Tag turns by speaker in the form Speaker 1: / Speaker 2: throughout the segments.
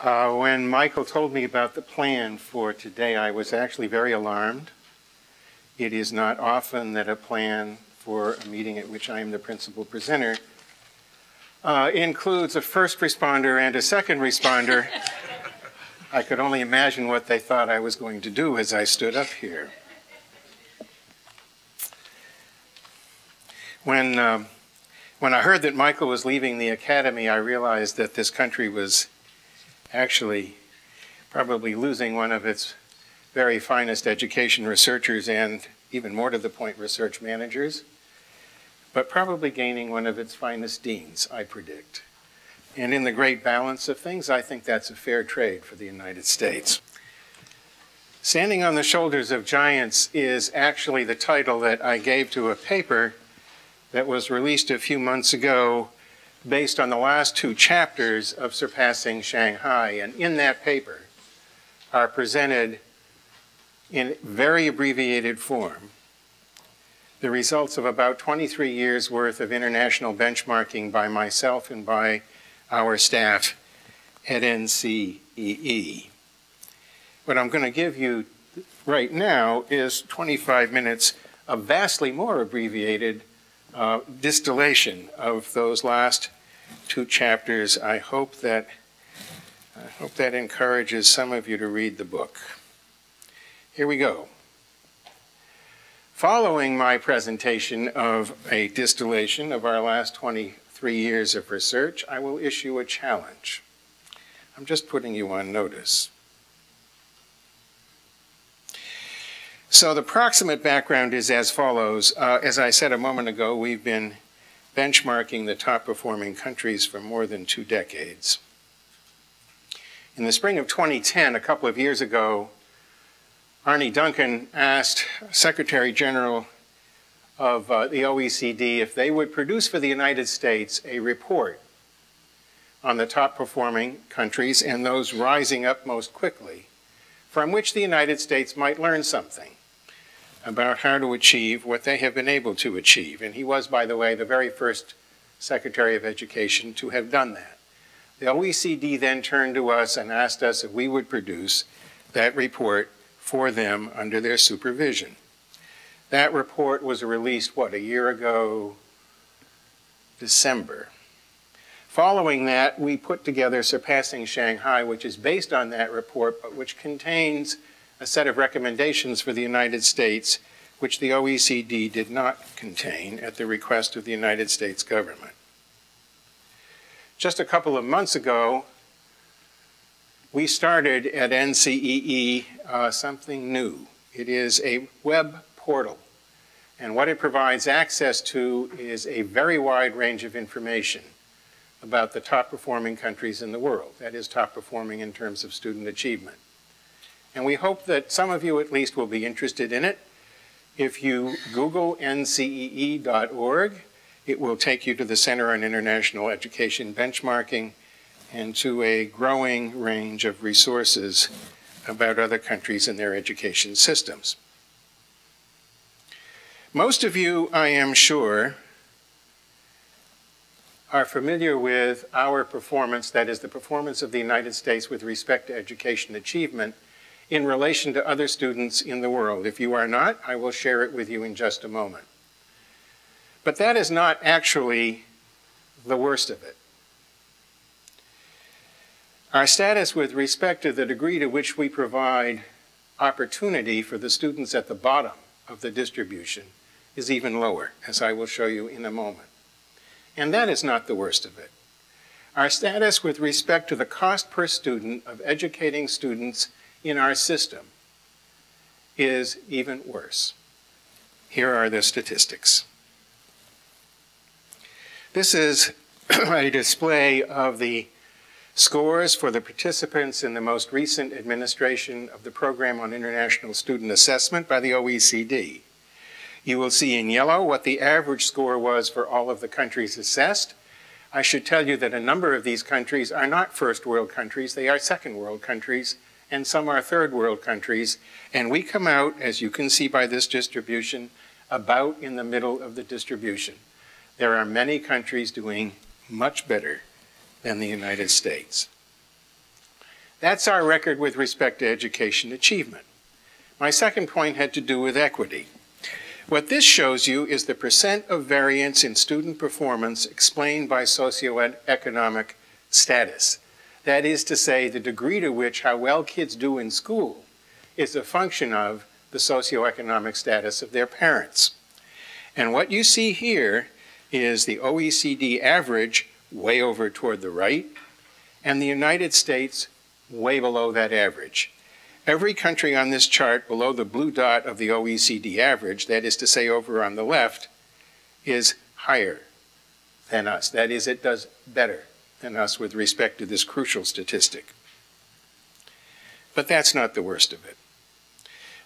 Speaker 1: When Michael told me about the plan for today, I was actually very alarmed. It is not often that a plan for a meeting at which I am the principal presenter includes a first responder and a second responder. I could only imagine what they thought I was going to do as I stood up here. When I heard that Michael was leaving the academy, I realized that this country was actually probably losing one of its very finest education researchers and, even more to the point, research managers, but probably gaining one of its finest deans, I predict. And in the great balance of things, I think that's a fair trade for the United States. Standing on the Shoulders of Giants is actually the title that I gave to a paper that was released a few months ago based on the last two chapters of Surpassing Shanghai. And in that paper are presented in very abbreviated form the results of about 23 years worth of international benchmarking by myself and by our staff at NCEE. What I'm going to give you right now is 25 minutes of vastly more abbreviated distillation of those last two chapters. I hope that encourages some of you to read the book. Here we go. Following my presentation of a distillation of our last 23 years of research, I will issue a challenge. I'm just putting you on notice. So the proximate background is as follows. As I said a moment ago, we've been benchmarking the top performing countries for more than 2 decades. In the spring of 2010, a couple of years ago, Arne Duncan asked Secretary General of the OECD if they would produce for the United States a report on the top performing countries and those rising up most quickly, from which the United States might learn something about how to achieve what they have been able to achieve. And he was, by the way, the very first Secretary of Education to have done that. The OECD then turned to us and asked us if we would produce that report for them under their supervision. That report was released, what, a year ago, December. Following that, we put together Surpassing Shanghai, which is based on that report, but which contains a set of recommendations for the United States, which the OECD did not contain at the request of the United States government. Just a couple of months ago, we started at NCEE something new. It is a web portal, and what it provides access to is a very wide range of information about the top performing countries in the world. That is, top performing in terms of student achievement. And we hope that some of you at least will be interested in it. If you Google ncee.org, it will take you to the Center on International Education Benchmarking and to a growing range of resources about other countries and their education systems. Most of you, I am sure, are familiar with our performance, that is the performance of the United States with respect to education achievement in relation to other students in the world. If you are not, I will share it with you in just a moment. But that is not actually the worst of it. Our status with respect to the degree to which we provide opportunity for the students at the bottom of the distribution is even lower, as I will show you in a moment. And that is not the worst of it. Our status with respect to the cost per student of educating students in our system is even worse. Here are the statistics. This is a display of the scores for the participants in the most recent administration of the Program on International Student Assessment by the OECD. You will see in yellow what the average score was for all of the countries assessed. I should tell you that a number of these countries are not first world countries, they are second world countries, and some are third world countries. And we come out, as you can see by this distribution, about in the middle of the distribution. There are many countries doing much better than the United States. That's our record with respect to education achievement. My second point had to do with equity. What this shows you is the percent of variance in student performance explained by socioeconomic status. That is to say, the degree to which how well kids do in school is a function of the socioeconomic status of their parents. And what you see here is the OECD average way over toward the right, and the United States way below that average. Every country on this chart below the blue dot of the OECD average, that is to say over on the left, is higher than us. That is, it does better than us with respect to this crucial statistic. But that's not the worst of it.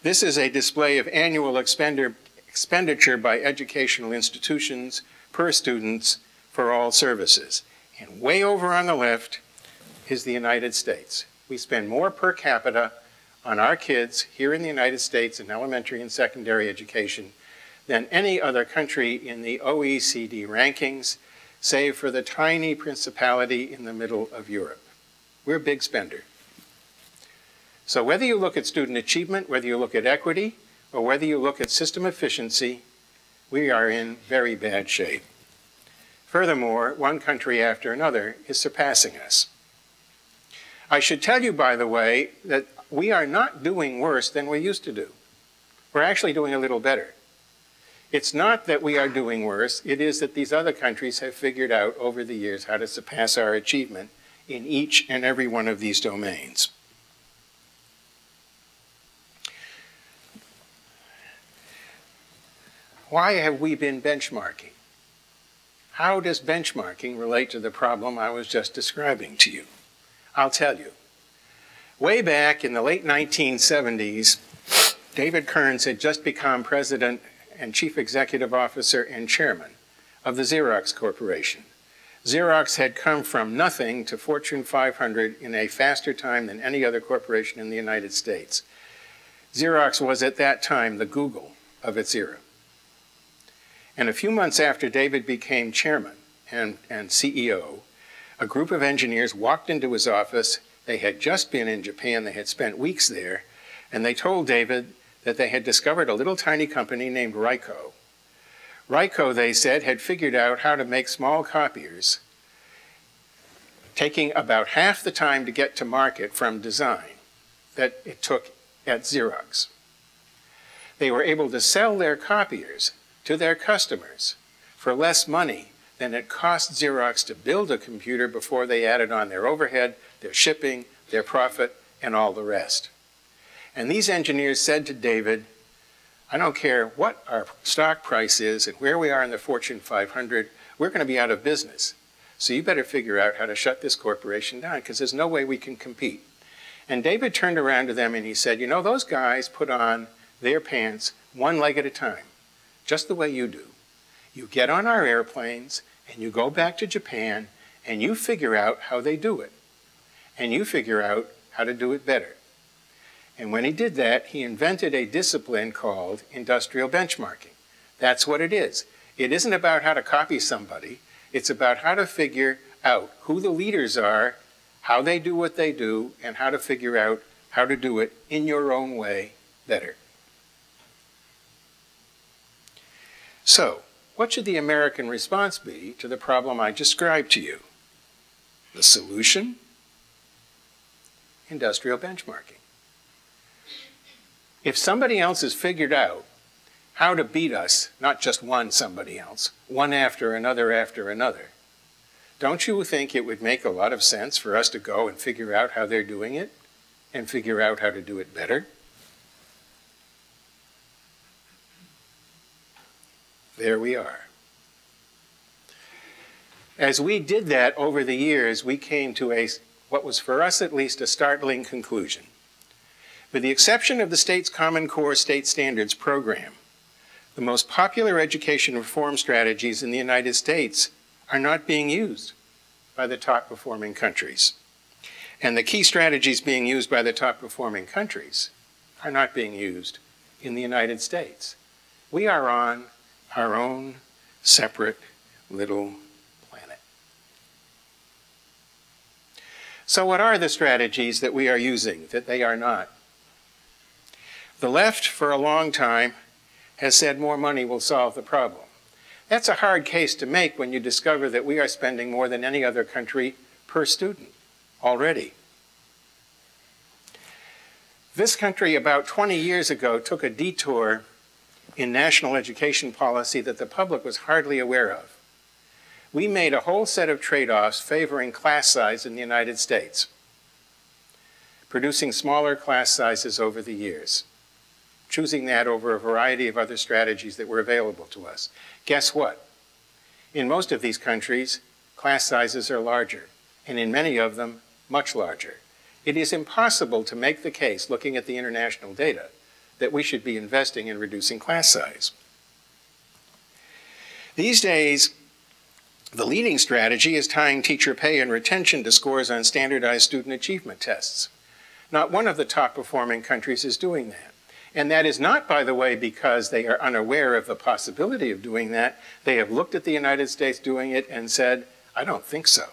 Speaker 1: This is a display of annual expenditure by educational institutions per students for all services. And way over on the left is the United States. We spend more per capita on our kids here in the United States in elementary and secondary education than any other country in the OECD rankings, save for the tiny principality in the middle of Europe. We're a big spender. So whether you look at student achievement, whether you look at equity, or whether you look at system efficiency, we are in very bad shape. Furthermore, one country after another is surpassing us. I should tell you, by the way, that we are not doing worse than we used to do. We're actually doing a little better. It's not that we are doing worse, it is that these other countries have figured out over the years how to surpass our achievement in each and every one of these domains. Why have we been benchmarking? How does benchmarking relate to the problem I was just describing to you? I'll tell you. Way back in the late 1970s, David Kearns had just become president and chief executive officer and chairman of the Xerox Corporation. Xerox had come from nothing to Fortune 500 in a faster time than any other corporation in the United States. Xerox was at that time the Google of its era. And a few months after David became chairman and CEO, a group of engineers walked into his office. They had just been in Japan, they had spent weeks there, and they told David that they had discovered a little tiny company named Ricoh. Ricoh, they said, had figured out how to make small copiers, taking about half the time to get to market from design that it took at Xerox. They were able to sell their copiers to their customers for less money than it cost Xerox to build a computer before they added on their overhead, their shipping, their profit, and all the rest. And these engineers said to David, I don't care what our stock price is and where we are in the Fortune 500, we're going to be out of business. So you better figure out how to shut this corporation down because there's no way we can compete. And David turned around to them and he said, you know, those guys put on their pants one leg at a time, just the way you do. You get on our airplanes and you go back to Japan and you figure out how they do it. And you figure out how to do it better. And when he did that, he invented a discipline called industrial benchmarking. That's what it is. It isn't about how to copy somebody. It's about how to figure out who the leaders are, how they do what they do, and how to figure out how to do it in your own way better. So, what should the American response be to the problem I described to you? The solution? Industrial benchmarking. If somebody else has figured out how to beat us, not just one somebody else, one after another, don't you think it would make a lot of sense for us to go and figure out how they're doing it and figure out how to do it better? There we are. As we did that over the years, we came to what was for us at least a startling conclusion. With the exception of the state's Common Core State Standards program, the most popular education reform strategies in the United States are not being used by the top performing countries. And the key strategies being used by the top performing countries are not being used in the United States. We are on our own separate little planet. So what are the strategies that we are using that they are not? The left, for a long time, has said more money will solve the problem. That's a hard case to make when you discover that we are spending more than any other country per student already. This country, about 20 years ago, took a detour in national education policy that the public was hardly aware of. We made a whole set of trade-offs favoring class size in the United States, producing smaller class sizes over the years, choosing that over a variety of other strategies that were available to us. Guess what? In most of these countries, class sizes are larger, and in many of them, much larger. It is impossible to make the case, looking at the international data, that we should be investing in reducing class size. These days, the leading strategy is tying teacher pay and retention to scores on standardized student achievement tests. Not one of the top performing countries is doing that. And that is not, by the way, because they are unaware of the possibility of doing that. They have looked at the United States doing it and said, I don't think so.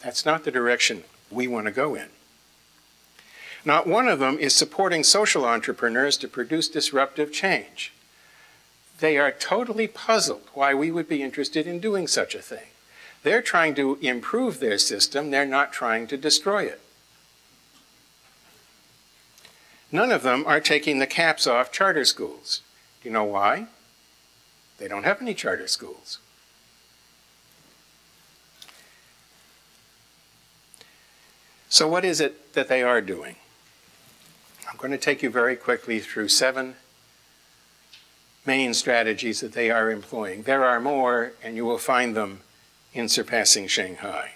Speaker 1: That's not the direction we want to go in. Not one of them is supporting social entrepreneurs to produce disruptive change. They are totally puzzled why we would be interested in doing such a thing. They're trying to improve their system. They're not trying to destroy it. None of them are taking the caps off charter schools. Do you know why? They don't have any charter schools. So what is it that they are doing? I'm going to take you very quickly through 7 main strategies that they are employing. There are more, and you will find them in Surpassing Shanghai.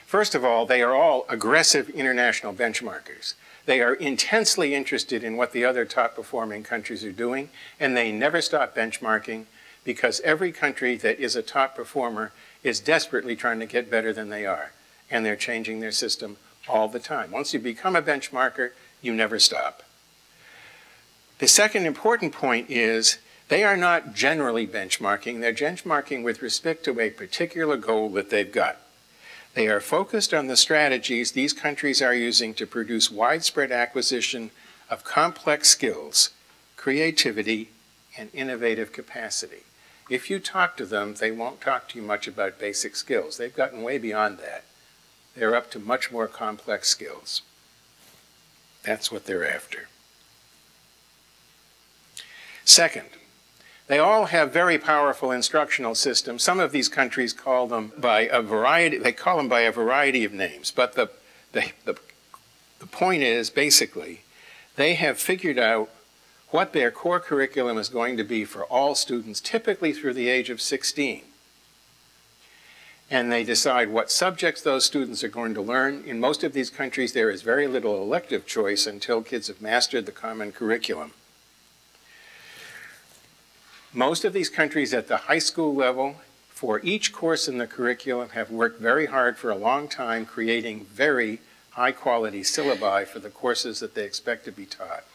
Speaker 1: First of all, they are all aggressive international benchmarkers. They are intensely interested in what the other top performing countries are doing, and they never stop benchmarking because every country that is a top performer is desperately trying to get better than they are, and they're changing their system all the time. Once you become a benchmarker, you never stop. The second important point is they are not generally benchmarking. They're benchmarking with respect to a particular goal that they've got. They are focused on the strategies these countries are using to produce widespread acquisition of complex skills, creativity, and innovative capacity. If you talk to them, they won't talk to you much about basic skills. They've gotten way beyond that. They're up to much more complex skills. That's what they're after. Second, they all have very powerful instructional systems. Some of these countries call them by a variety, of names. But the point is, basically, they have figured out what their core curriculum is going to be for all students, typically through the age of 16. And they decide what subjects those students are going to learn. In most of these countries, there is very little elective choice until kids have mastered the common curriculum. Most of these countries at the high school level, for each course in the curriculum, have worked very hard for a long time creating very high-quality syllabi for the courses that they expect to be taught.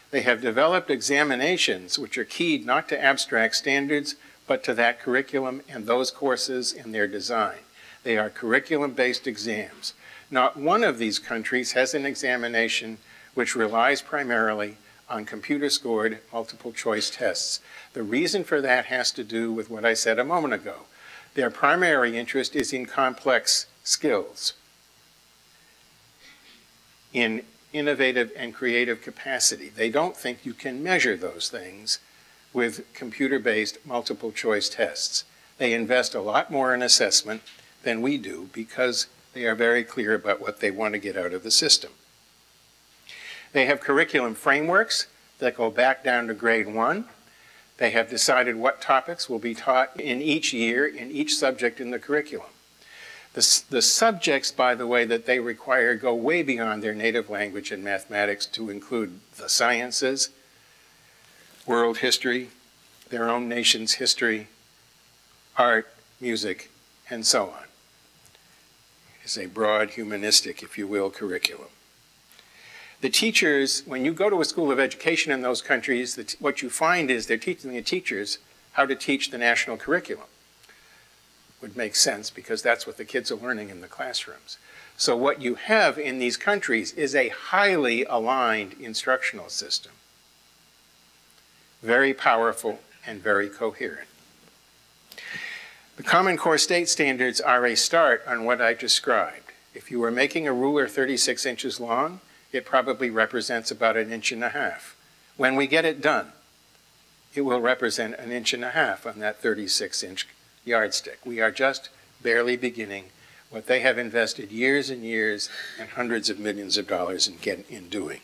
Speaker 1: They have developed examinations which are keyed not to abstract standards, but to that curriculum and those courses and their design. They are curriculum-based exams. Not one of these countries has an examination which relies primarily on computer-scored multiple-choice tests. The reason for that has to do with what I said a moment ago. Their primary interest is in complex skills, in innovative and creative capacity. They don't think you can measure those things with computer-based multiple-choice tests. They invest a lot more in assessment than we do because they are very clear about what they want to get out of the system. They have curriculum frameworks that go back down to grade 1. They have decided what topics will be taught in each year, in each subject in the curriculum. The subjects, by the way, that they require go way beyond their native language and mathematics to include the sciences, world history, their own nation's history, art, music, and so on. It's a broad, humanistic, if you will, curriculum. The teachers, when you go to a school of education in those countries, what you find is they're teaching the teachers how to teach the national curriculum. would make sense because that's what the kids are learning in the classrooms. So what you have in these countries is a highly aligned instructional system. Very powerful and very coherent. The Common Core State Standards are a start on what I described. If you were making a ruler 36 inches long, it probably represents about 1.5 inches. When we get it done, it will represent 1.5 inches on that 36-inch yardstick. We are just barely beginning what they have invested years and years and hundreds of millions of dollars in doing.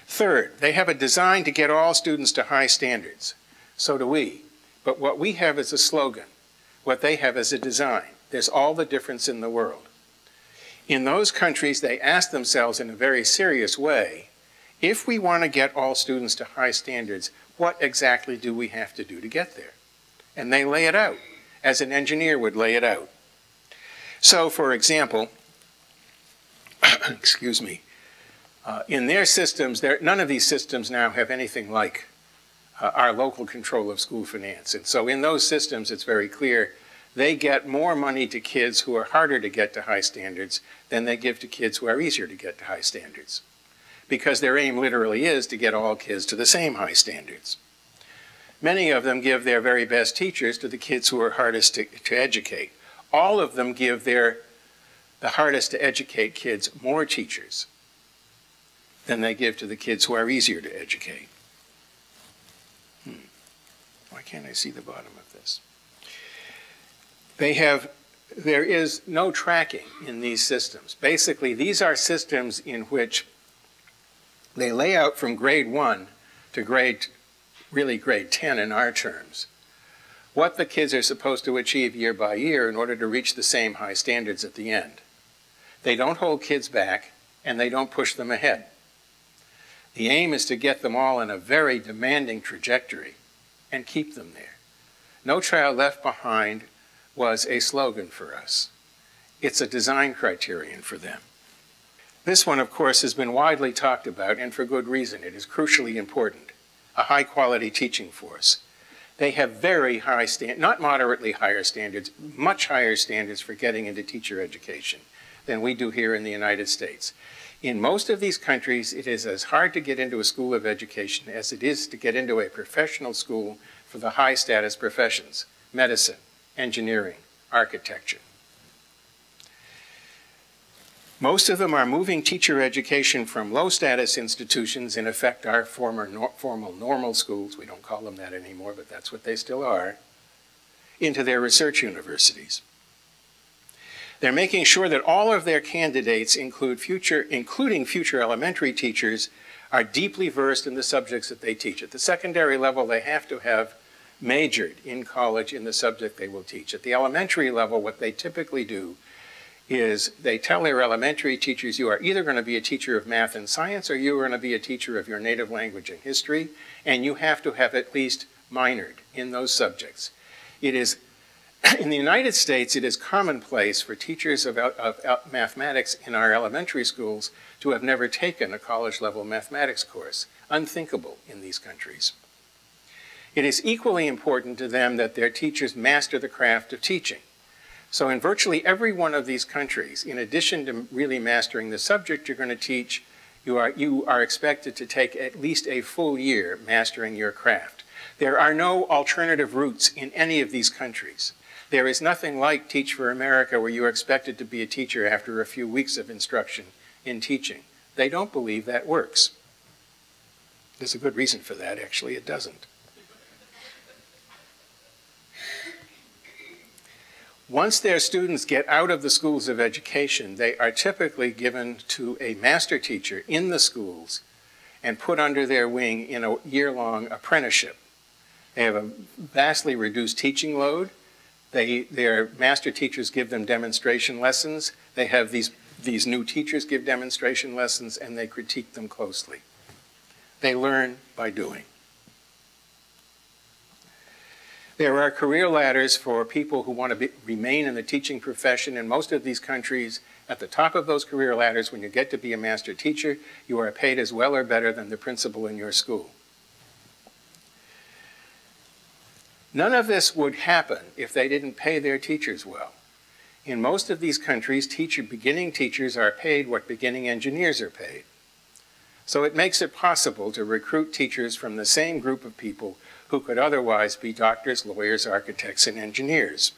Speaker 1: Third, they have a design to get all students to high standards. So do we. But what we have is a slogan. What they have is a design. There's all the difference in the world. In those countries, they ask themselves in a very serious way, if we want to get all students to high standards, what exactly do we have to do to get there? And they lay it out, as an engineer would lay it out. So, for example, excuse me, in their systems, none of these systems now have anything like our local control of school finance. And so in those systems, it's very clear they get more money to kids who are harder to get to high standards than they give to kids who are easier to get to high standards, because their aim literally is to get all kids to the same high standards. Many of them give their very best teachers to the kids who are hardest to educate. All of them give the hardest to educate kids more teachers than they give to the kids who are easier to educate. Why can't I see the bottom of this? There is no tracking in these systems. Basically, these are systems in which they lay out from grade 1 to grade 10 in our terms, what the kids are supposed to achieve year by year in order to reach the same high standards at the end. They don't hold kids back, and they don't push them ahead. The aim is to get them all in a very demanding trajectory and keep them there. No Child Left Behind was a slogan for us. It's a design criterion for them. This one, of course, has been widely talked about, and for good reason. It is crucially important. A high-quality teaching force. They have very high standards, not moderately higher standards, much higher standards for getting into teacher education than we do here in the United States. In most of these countries, it is as hard to get into a school of education as it is to get into a professional school for the high-status professions: medicine, engineering, architecture. Most of them are moving teacher education from low-status institutions, in effect our formal normal schools, we don't call them that anymore, but that's what they still are, into their research universities. They're making sure that all of their candidates, including future elementary teachers, are deeply versed in the subjects that they teach. At the secondary level, they have to have majored in college in the subject they will teach. At the elementary level, what they typically do is they tell their elementary teachers, you are either going to be a teacher of math and science or you are going to be a teacher of your native language and history, and you have to have at least minored in those subjects. It is, in the United States, it is commonplace for teachers of mathematics in our elementary schools to have never taken a college-level mathematics course. Unthinkable in these countries. It is equally important to them that their teachers master the craft of teaching. So in virtually every one of these countries, in addition to really mastering the subject you're going to teach, you are expected to take at least a full year mastering your craft. There are no alternative routes in any of these countries. There is nothing like Teach for America where you are expected to be a teacher after a few weeks of instruction in teaching. They don't believe that works. There's a good reason for that, actually. It doesn't. Once their students get out of the schools of education, they are typically given to a master teacher in the schools and put under their wing in a year-long apprenticeship. They have a vastly reduced teaching load. Their master teachers give them demonstration lessons. They have these new teachers give demonstration lessons, and they critique them closely. They learn by doing. There are career ladders for people who want to remain in the teaching profession. In most of these countries, at the top of those career ladders, when you get to be a master teacher, you are paid as well or better than the principal in your school. None of this would happen if they didn't pay their teachers well. In most of these countries, beginning teachers are paid what beginning engineers are paid. So it makes it possible to recruit teachers from the same group of people who could otherwise be doctors, lawyers, architects, and engineers.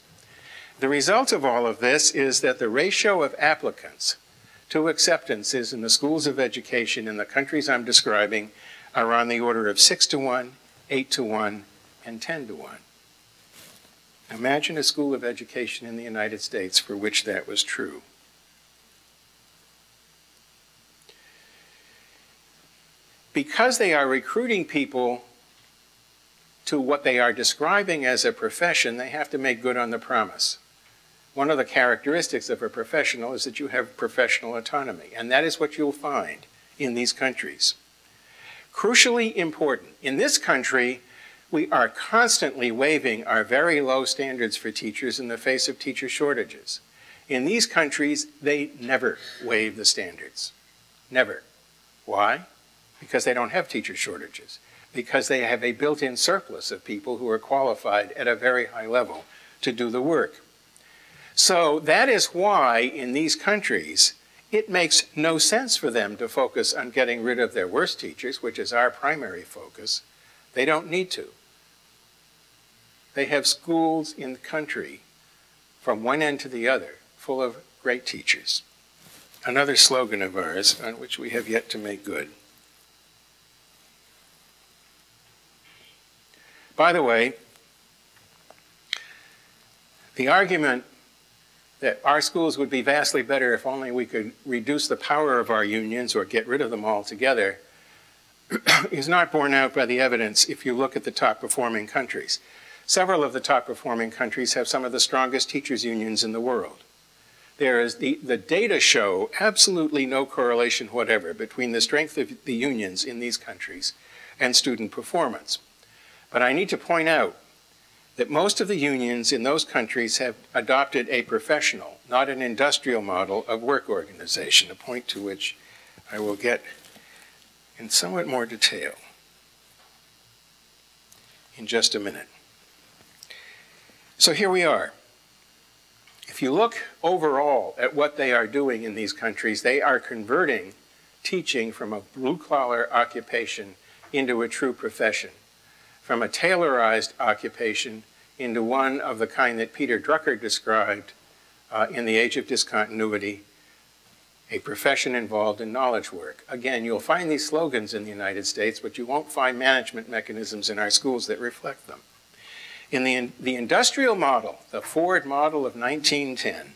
Speaker 1: The result of all of this is that the ratio of applicants to acceptances in the schools of education in the countries I'm describing are on the order of 6 to 1, 8 to 1, and 10 to 1. Imagine a school of education in the United States for which that was true. Because they are recruiting people to what they are describing as a profession, they have to make good on the promise. One of the characteristics of a professional is that you have professional autonomy, and that is what you'll find in these countries. Crucially important, in this country, we are constantly waiving our very low standards for teachers in the face of teacher shortages. In these countries, they never waive the standards. Never. Why? Because they don't have teacher shortages. Because they have a built-in surplus of people who are qualified at a very high level to do the work. So that is why in these countries, it makes no sense for them to focus on getting rid of their worst teachers, which is our primary focus. They don't need to. They have schools in the country from one end to the other full of great teachers. Another slogan of ours on which we have yet to make good. By the way, the argument that our schools would be vastly better if only we could reduce the power of our unions or get rid of them altogether is not borne out by the evidence if you look at the top performing countries. Several of the top performing countries have some of the strongest teachers' unions in the world. The data show absolutely no correlation whatever between the strength of the unions in these countries and student performance. But I need to point out that most of the unions in those countries have adopted a professional, not an industrial model of work organization, a point to which I will get in somewhat more detail in just a minute. So here we are. If you look overall at what they are doing in these countries, they are converting teaching from a blue-collar occupation into a true profession, from a tailorized occupation into one of the kind that Peter Drucker described in The Age of Discontinuity, a profession involved in knowledge work. Again, you'll find these slogans in the United States, but you won't find management mechanisms in our schools that reflect them. In the industrial model, the Ford model of 1910,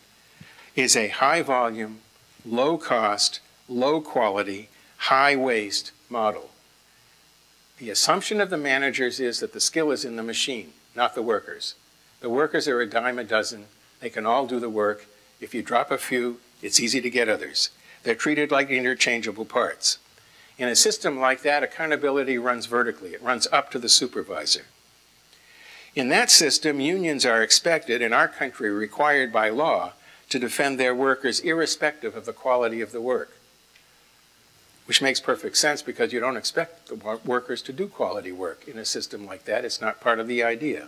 Speaker 1: is a high volume, low cost, low quality, high waste model. The assumption of the managers is that the skill is in the machine, not the workers. The workers are a dime a dozen. They can all do the work. If you drop a few, it's easy to get others. They're treated like interchangeable parts. In a system like that, accountability runs vertically. It runs up to the supervisor. In that system, unions are expected, in our country required by law, to defend their workers irrespective of the quality of the work, which makes perfect sense because you don't expect the workers to do quality work in a system like that. It's not part of the idea.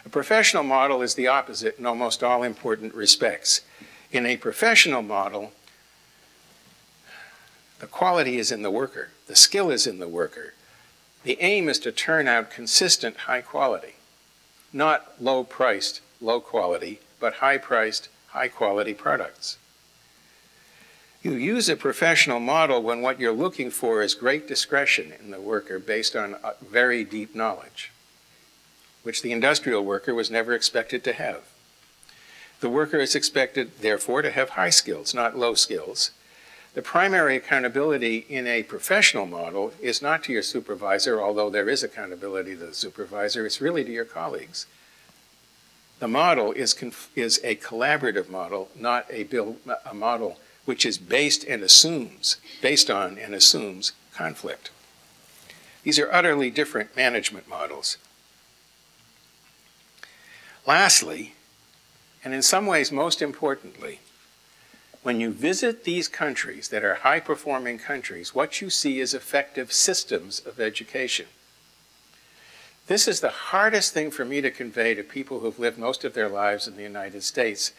Speaker 1: A professional model is the opposite in almost all important respects. In a professional model, the quality is in the worker. The skill is in the worker. The aim is to turn out consistent high quality, not low-priced, low quality, but high-priced, high-quality products. You use a professional model when what you're looking for is great discretion in the worker based on very deep knowledge, which the industrial worker was never expected to have. The worker is expected, therefore, to have high skills, not low skills. The primary accountability in a professional model is not to your supervisor, although there is accountability to the supervisor. It's really to your colleagues. The model is a collaborative model, not a model which is based on and assumes conflict. These are utterly different management models. Lastly, and in some ways most importantly, when you visit these countries that are high-performing countries, what you see is effective systems of education. This is the hardest thing for me to convey to people who've lived most of their lives in the United States,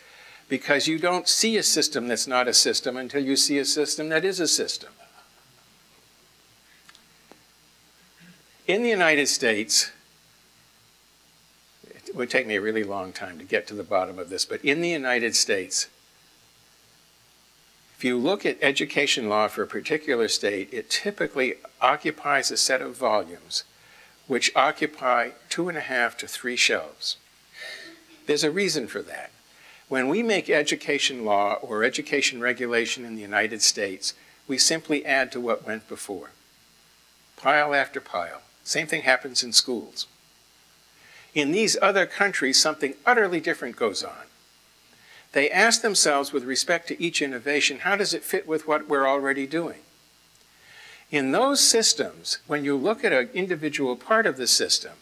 Speaker 1: because you don't see a system that's not a system until you see a system that is a system. In the United States, it would take me a really long time to get to the bottom of this, but in the United States, if you look at education law for a particular state, it typically occupies a set of volumes which occupy 2.5 to 3 shelves. There's a reason for that. When we make education law or education regulation in the United States, we simply add to what went before. Pile after pile. Same thing happens in schools. In these other countries, something utterly different goes on. They ask themselves, with respect to each innovation, how does it fit with what we're already doing? In those systems, when you look at an individual part of the system,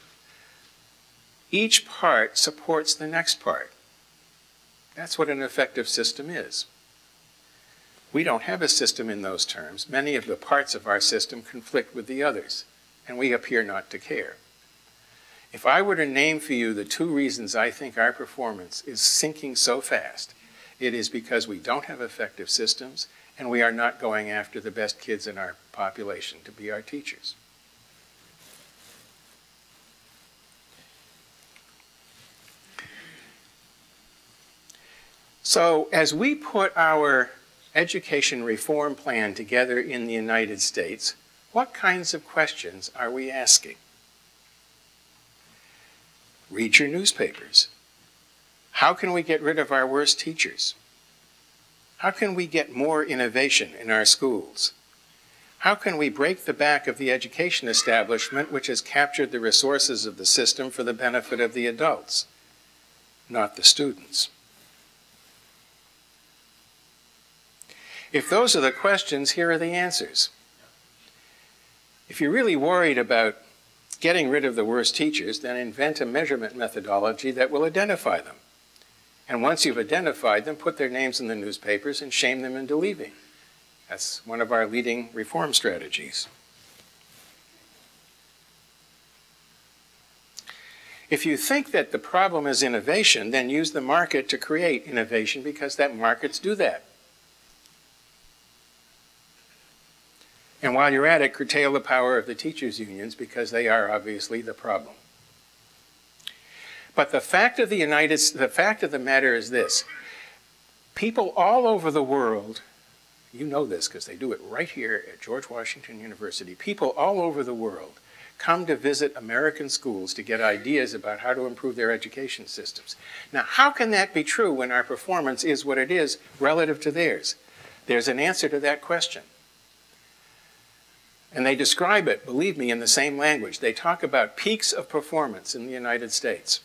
Speaker 1: each part supports the next part. That's what an effective system is. We don't have a system in those terms. Many of the parts of our system conflict with the others, and we appear not to care. If I were to name for you the 2 reasons I think our performance is sinking so fast, it is because we don't have effective systems and we are not going after the best kids in our population to be our teachers. So as we put our education reform plan together in the United States, what kinds of questions are we asking? Read your newspapers. How can we get rid of our worst teachers? How can we get more innovation in our schools? How can we break the back of the education establishment, which has captured the resources of the system for the benefit of the adults, not the students? If those are the questions, here are the answers. If you're really worried about getting rid of the worst teachers, then invent a measurement methodology that will identify them. And once you've identified them, put their names in the newspapers and shame them into leaving. That's one of our leading reform strategies. If you think that the problem is innovation, then use the market to create innovation, because that markets do that. And while you're at it, curtail the power of the teachers' unions, because they are obviously the problem. But the fact of the matter is this. People all over the world, you know this because they do it right here at George Washington University, people all over the world come to visit American schools to get ideas about how to improve their education systems. Now, how can that be true when our performance is what it is relative to theirs? There's an answer to that question. And they describe it, believe me, in the same language. They talk about peaks of performance in the United States.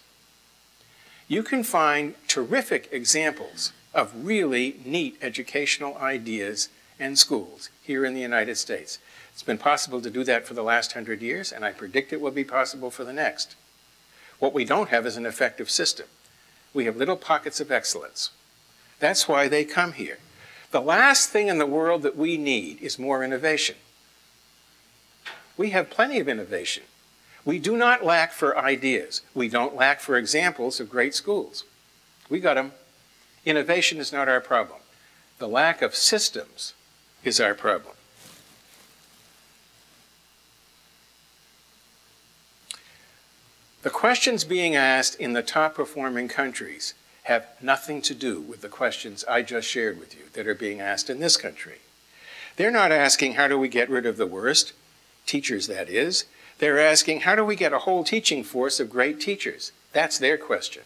Speaker 1: You can find terrific examples of really neat educational ideas and schools here in the United States. It's been possible to do that for the last 100 years, and I predict it will be possible for the next. What we don't have is an effective system. We have little pockets of excellence. That's why they come here. The last thing in the world that we need is more innovation. We have plenty of innovation. We do not lack for ideas. We don't lack for examples of great schools. We got them. Innovation is not our problem. The lack of systems is our problem. The questions being asked in the top performing countries have nothing to do with the questions I just shared with you that are being asked in this country. They're not asking, how do we get rid of the worst? Teachers, that is. They're asking, how do we get a whole teaching force of great teachers? That's their question.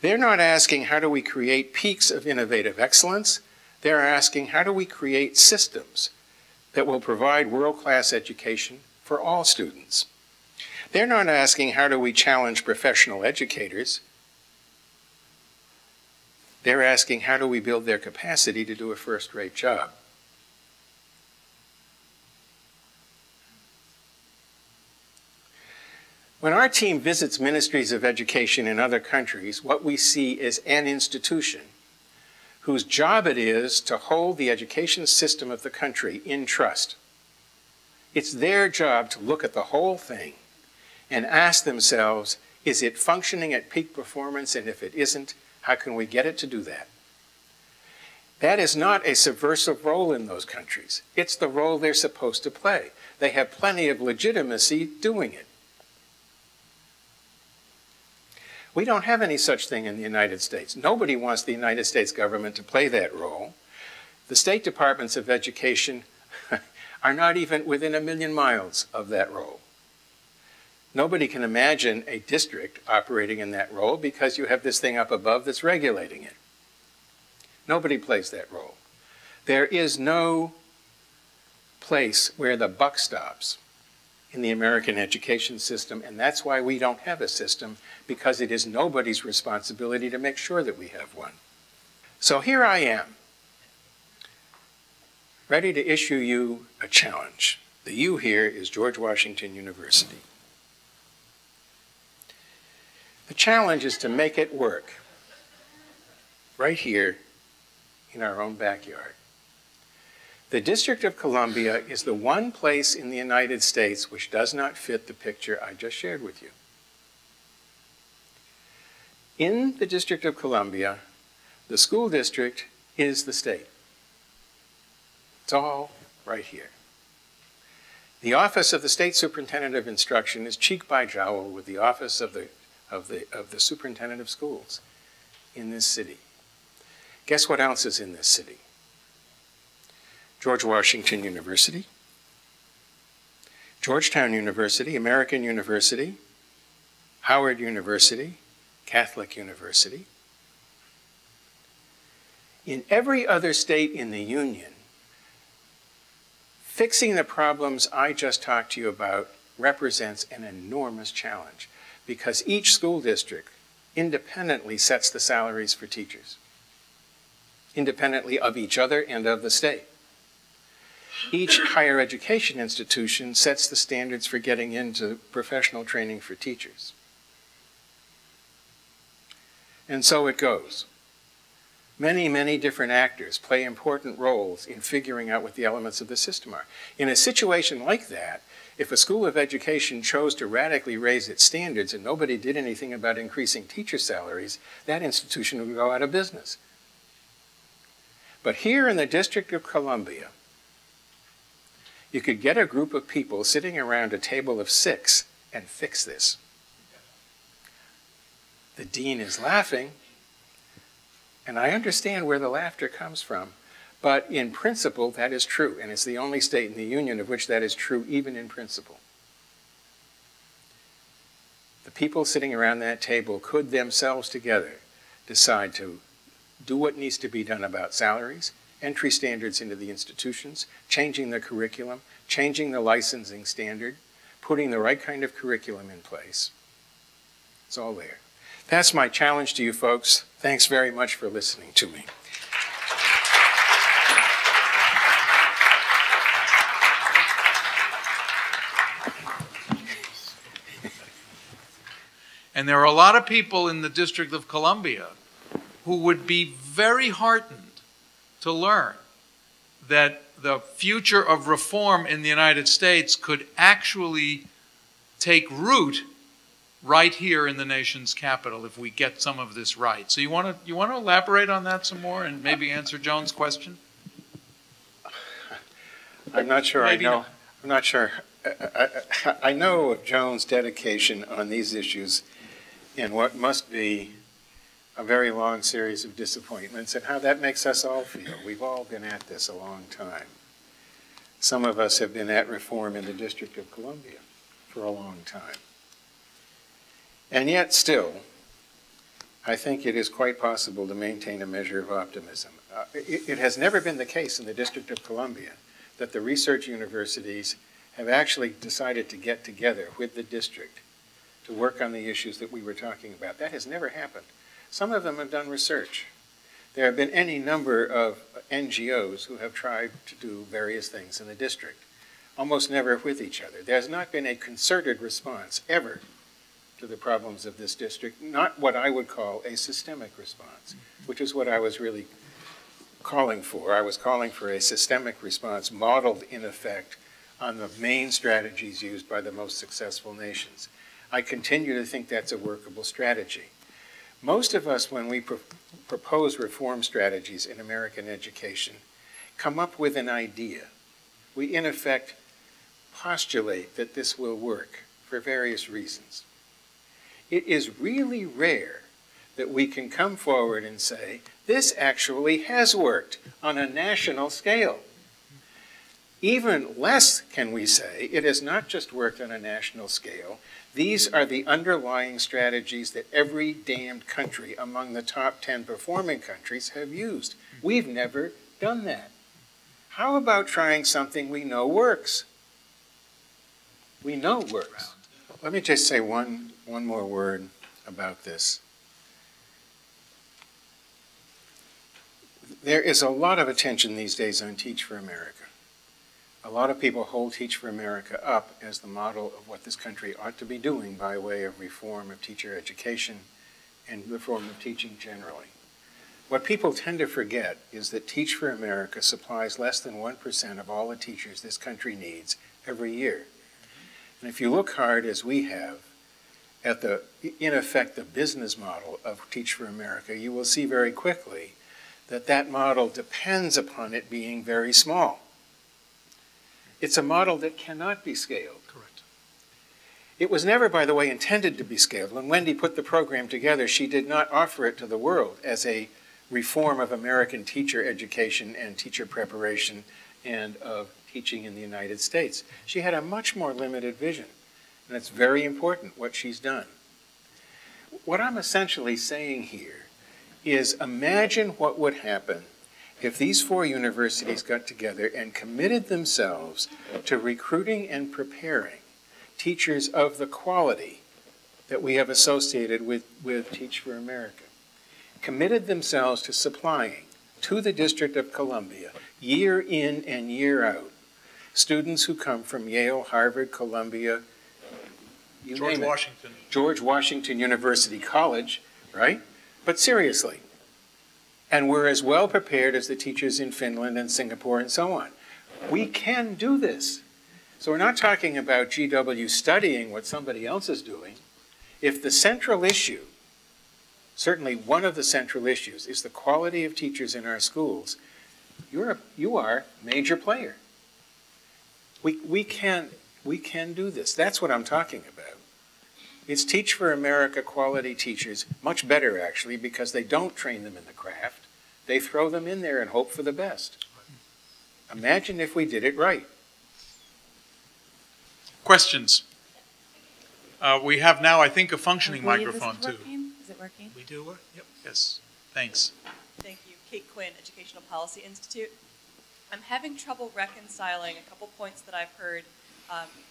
Speaker 1: They're not asking, how do we create peaks of innovative excellence? They're asking, how do we create systems that will provide world-class education for all students? They're not asking, how do we challenge professional educators? They're asking, how do we build their capacity to do a first-rate job? When our team visits ministries of education in other countries, what we see is an institution whose job it is to hold the education system of the country in trust. It's their job to look at the whole thing and ask themselves, is it functioning at peak performance? And if it isn't, how can we get it to do that? That is not a subversive role in those countries. It's the role they're supposed to play. They have plenty of legitimacy doing it. We don't have any such thing in the United States. Nobody wants the United States government to play that role. The state departments of education are not even within 1,000,000 miles of that role. Nobody can imagine a district operating in that role because you have this thing up above that's regulating it. Nobody plays that role. There is no place where the buck stops in the American education system, and that's why we don't have a system, because it is nobody's responsibility to make sure that we have one. So here I am, ready to issue you a challenge. The you here is George Washington University. The challenge is to make it work right here in our own backyard. The District of Columbia is the one place in the United States which does not fit the picture I just shared with you. In the District of Columbia, the school district is the state. It's all right here. The Office of the State Superintendent of Instruction is cheek by jowl with the Office of the Superintendent of Schools in this city. Guess what else is in this city? George Washington University, Georgetown University, American University, Howard University, Catholic University. In every other state in the Union, fixing the problems I just talked to you about represents an enormous challenge, because each school district independently sets the salaries for teachers, independently of each other and of the state. Each higher education institution sets the standards for getting into professional training for teachers. And so it goes. Many, many different actors play important roles in figuring out what the elements of the system are. In a situation like that, if a school of education chose to radically raise its standards and nobody did anything about increasing teacher salaries, that institution would go out of business. But here in the District of Columbia, you could get a group of people sitting around a table of 6 and fix this. The dean is laughing, and I understand where the laughter comes from, but in principle that is true, and it's the only state in the Union of which that is true, even in principle. The people sitting around that table could themselves together decide to do what needs to be done about salaries, entry standards into the institutions, changing the curriculum, changing the licensing standard, putting the right kind of curriculum in place. It's all there. That's my challenge to you folks. Thanks very much for listening to me.
Speaker 2: And there are a lot of people in the District of Columbia who would be very heartened to learn that the future of reform in the United States could actually take root right here in the nation's capital if we get some of this right. So you want to elaborate on that some more and maybe answer Joan's question?
Speaker 1: I'm not sure
Speaker 2: Maybe
Speaker 1: I know.
Speaker 2: not.
Speaker 1: I'm not sure. I know of Joan's dedication on these issues in what must be a very long series of disappointments, and how that makes us all feel. We've all been at this a long time. Some of us have been at reform in the District of Columbia for a long time. And yet still, I think it is quite possible to maintain a measure of optimism. It has never been the case in the District of Columbia that the research universities have actually decided to get together with the district to work on the issues that we were talking about. That has never happened. Some of them have done research. There have been any number of NGOs who have tried to do various things in the district, almost never with each other. There's not been a concerted response ever to the problems of this district, not what I would call a systemic response, which is what I was really calling for. I was calling for a systemic response modeled, in effect, on the main strategies used by the most successful nations. I continue to think that's a workable strategy. Most of us, when we propose reform strategies in American education, come up with an idea. We, in effect, postulate that this will work for various reasons. It is really rare that we can come forward and say, this actually has worked on a national scale. Even less can we say, it has not just worked on a national scale. These are the underlying strategies that every damned country among the top 10 performing countries have used. We've never done that. How about trying something we know works? We know works. Let me just say one more word about this. There is a lot of attention these days on Teach for America. A lot of people hold Teach for America up as the model of what this country ought to be doing by way of reform of teacher education and reform of teaching generally. What people tend to forget is that Teach for America supplies less than 1% of all the teachers this country needs every year. And if you look hard, as we have, at the, in effect, the business model of Teach for America, you will see very quickly that that model depends upon it being very small. It's a model that cannot be scaled.
Speaker 2: Correct.
Speaker 1: It was never, by the way, intended to be scaled. When Wendy put the program together, she did not offer it to the world as a reform of American teacher education and teacher preparation and of teaching in the United States. She had a much more limited vision, and it's very important what she's done. What I'm essentially saying here is imagine what would happen if these 4 universities got together and committed themselves to recruiting and preparing teachers of the quality that we have associated with Teach for America, committed themselves to supplying to the District of Columbia, year in and year out, students who come from Yale, Harvard, Columbia, George Washington University College, right? But seriously. And we're as well prepared as the teachers in Finland and Singapore and so on. We can do this. So we're not talking about GW studying what somebody else is doing. If the central issue, certainly one of the central issues, is the quality of teachers in our schools, you are a major player. We can do this. That's what I'm talking about. It's Teach for America quality teachers, much better actually, because they don't train them in the craft. They throw them in there and hope for the best. Imagine if we did it right.
Speaker 2: Questions? We have now, I think, a functioning microphone too.
Speaker 3: Is it working?
Speaker 2: We do work? Yep. Yes. Thanks.
Speaker 3: Thank you. Kate Quinn, Educational Policy Institute. I'm having trouble reconciling a couple points that I've heard.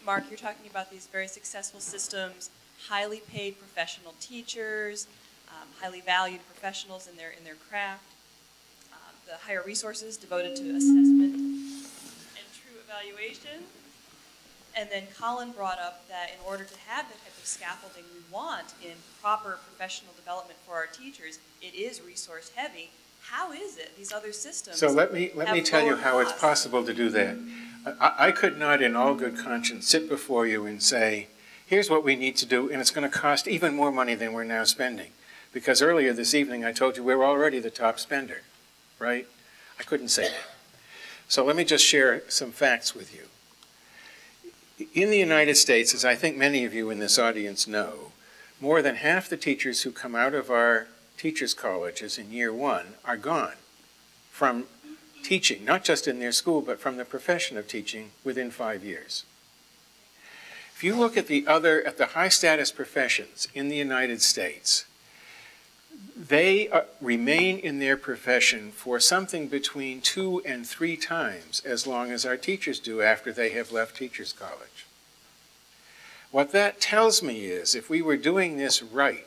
Speaker 3: Mark, you're talking about these very successful systems, highly paid professional teachers, highly valued professionals in their craft, the higher resources devoted to assessment and true evaluation. And then Colin brought up that in order to have the type of scaffolding we want in proper professional development for our teachers, it is resource heavy. How is it these other systems?
Speaker 1: So let me tell you how it's possible to do that. I could not in all good conscience sit before you and say, here's what we need to do, and it's going to cost even more money than we're now spending. Because earlier this evening I told you we're already the top spender, right? I couldn't say that. So let me just share some facts with you. In the United States, as I think many of you in this audience know, more than half the teachers who come out of our teachers' colleges in year 1 are gone from teaching, not just in their school, but from the profession of teaching within 5 years. If you look at the high status professions in the United States, they remain in their profession for something between 2 and 3 times as long as our teachers do after they have left teachers' college. What that tells me is if we were doing this right,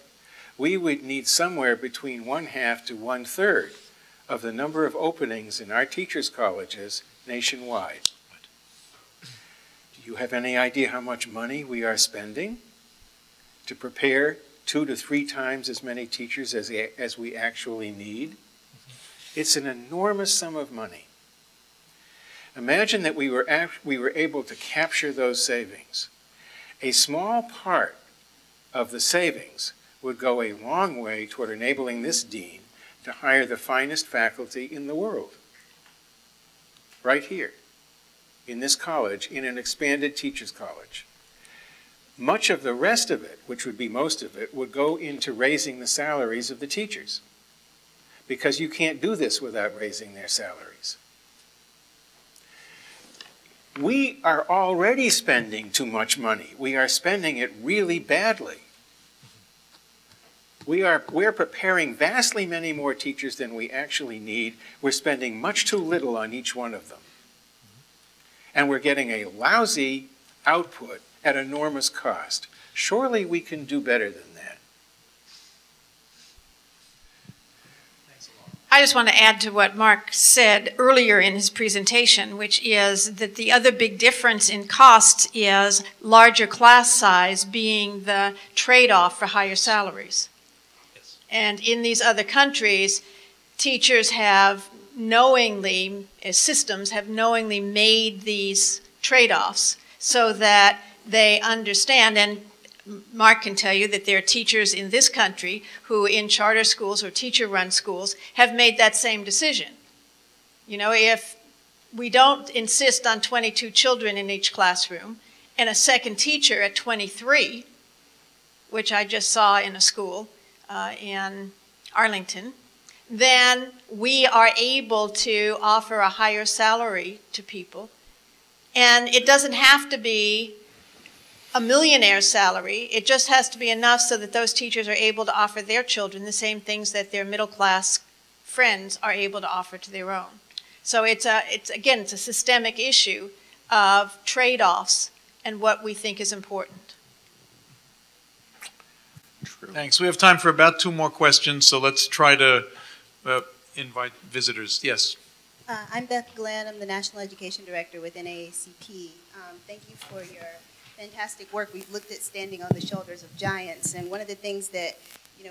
Speaker 1: we would need somewhere between 1/2 to 1/3 of the number of openings in our teachers' colleges nationwide. Do you have any idea how much money we are spending to prepare 2 to 3 times as many teachers as we actually need? It's an enormous sum of money. Imagine that we were able to capture those savings. A small part of the savings would go a long way toward enabling this dean to hire the finest faculty in the world, right here, in this college, in an expanded teachers' college. Much of the rest of it, which would be most of it, would go into raising the salaries of the teachers, because you can't do this without raising their salaries. We are already spending too much money. We are spending it really badly. We're preparing vastly many more teachers than we actually need. We're spending much too little on each one of them. And we're getting a lousy output at enormous cost. Surely we can do better than that.
Speaker 4: I just want to add to what Mark said earlier in his presentation, which is that the other big difference in costs is larger class size being the trade-off for higher salaries. Yes. And in these other countries, teachers have knowingly, systems have knowingly made these trade-offs so that they understand, and Mark can tell you that there are teachers in this country who in charter schools or teacher-run schools have made that same decision. You know, if we don't insist on 22 children in each classroom and a second teacher at 23, which I just saw in a school in Arlington, then we are able to offer a higher salary to people. And it doesn't have to be a millionaire salary. It just has to be enough so that those teachers are able to offer their children the same things that their middle-class friends are able to offer to their own. So it's a systemic issue of trade-offs and what we think is important.
Speaker 2: True. Thanks. We have time for about 2 more questions, so let's try to invite visitors. Yes.
Speaker 5: I'm Beth Glenn. I'm the National Education Director with NAACP. Thank you for your fantastic work. We've looked at standing on the shoulders of giants, and one of the things that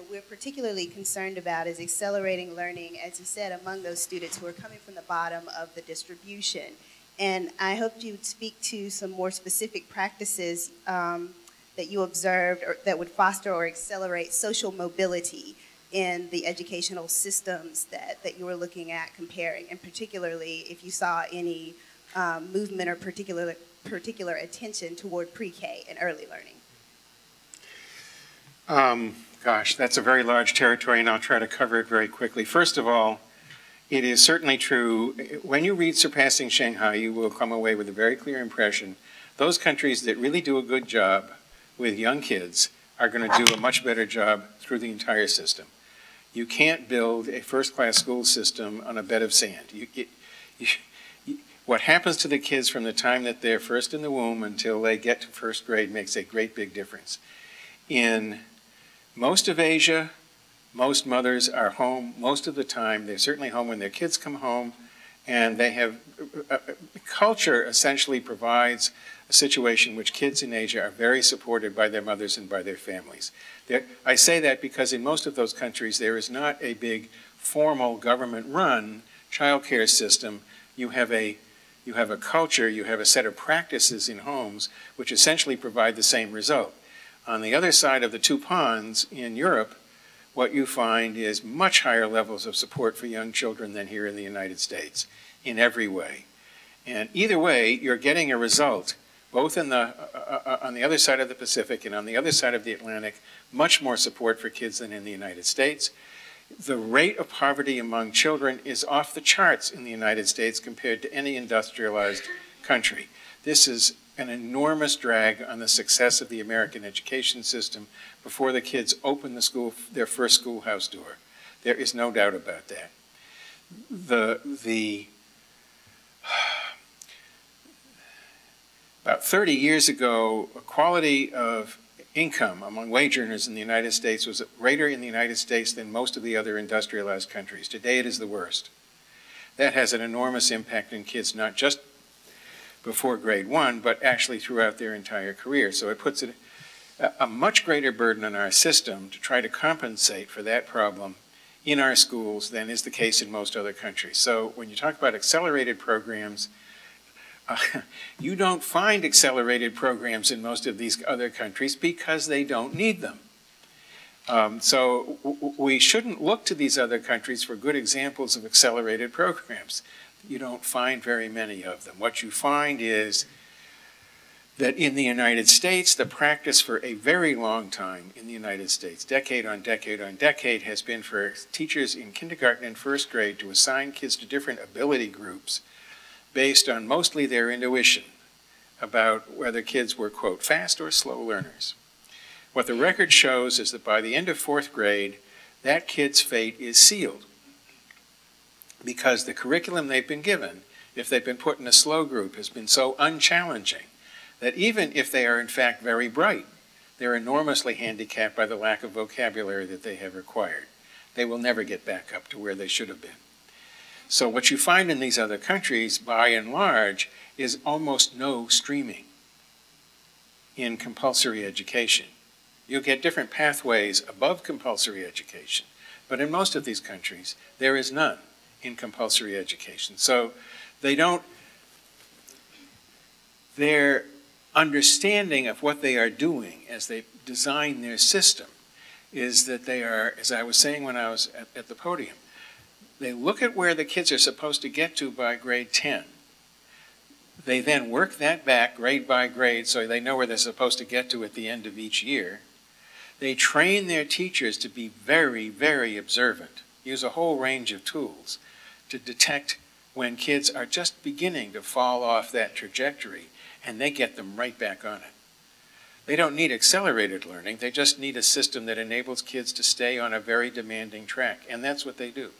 Speaker 5: we're particularly concerned about is accelerating learning, as you said, among those students who are coming from the bottom of the distribution. And I hoped you would speak to some more specific practices that you observed or that would foster or accelerate social mobility in the educational systems that you were looking at comparing, and particularly if you saw any movement or particular attention toward pre-K and early learning.
Speaker 1: Gosh, that's a very large territory, and I'll try to cover it very quickly. First of all, it is certainly true. When you read Surpassing Shanghai, you will come away with a very clear impression. Those countries that really do a good job with young kids are going to do a much better job through the entire system. You can't build a first-class school system on a bed of sand. What happens to the kids from the time that they're first in the womb until they get to first grade makes a great big difference. In most of Asia, most mothers are home most of the time. They're certainly home when their kids come home, and they have culture essentially provides a situation in which kids in Asia are very supported by their mothers and by their families. I say that because in most of those countries there is not a big formal government-run child care system. You have a culture, you have a set of practices in homes which essentially provide the same result. On the other side of the 2 ponds in Europe, what you find is much higher levels of support for young children than here in the United States, in every way. And either way, you're getting a result, both on the other side of the Pacific and on the other side of the Atlantic, much more support for kids than in the United States. The rate of poverty among children is off the charts in the United States compared to any industrialized country. This is an enormous drag on the success of the American education system before the kids open their first schoolhouse door. There is no doubt about that. About 30 years ago, equality of income among wage earners in the United States was greater in the United States than most of the other industrialized countries. Today it is the worst. That has an enormous impact on kids, not just before grade 1, but actually throughout their entire career. So it puts a much greater burden on our system to try to compensate for that problem in our schools than is the case in most other countries. So when you talk about accelerated programs, You don't find accelerated programs in most of these other countries because they don't need them. So we shouldn't look to these other countries for good examples of accelerated programs. You don't find very many of them. What you find is that in the United States, the practice for a very long time in the United States, decade on decade on decade, has been for teachers in kindergarten and first grade to assign kids to different ability groups based on mostly their intuition about whether kids were, quote, fast or slow learners. What the record shows is that by the end of fourth grade, that kid's fate is sealed because the curriculum they've been given, if they've been put in a slow group, has been so unchallenging that even if they are in fact very bright, they're enormously handicapped by the lack of vocabulary that they have acquired. They will never get back up to where they should have been. So what you find in these other countries, by and large, is almost no streaming in compulsory education. You'll get different pathways above compulsory education, but in most of these countries, there is none in compulsory education. So their understanding of what they are doing as they design their system is that they are, as I was saying when I was at the podium, they look at where the kids are supposed to get to by grade 10. They then work that back grade by grade so they know where they're supposed to get to at the end of each year. They train their teachers to be very, very observant, use a whole range of tools to detect when kids are just beginning to fall off that trajectory, and they get them right back on it. They don't need accelerated learning, they just need a system that enables kids to stay on a very demanding track, and that's what they do.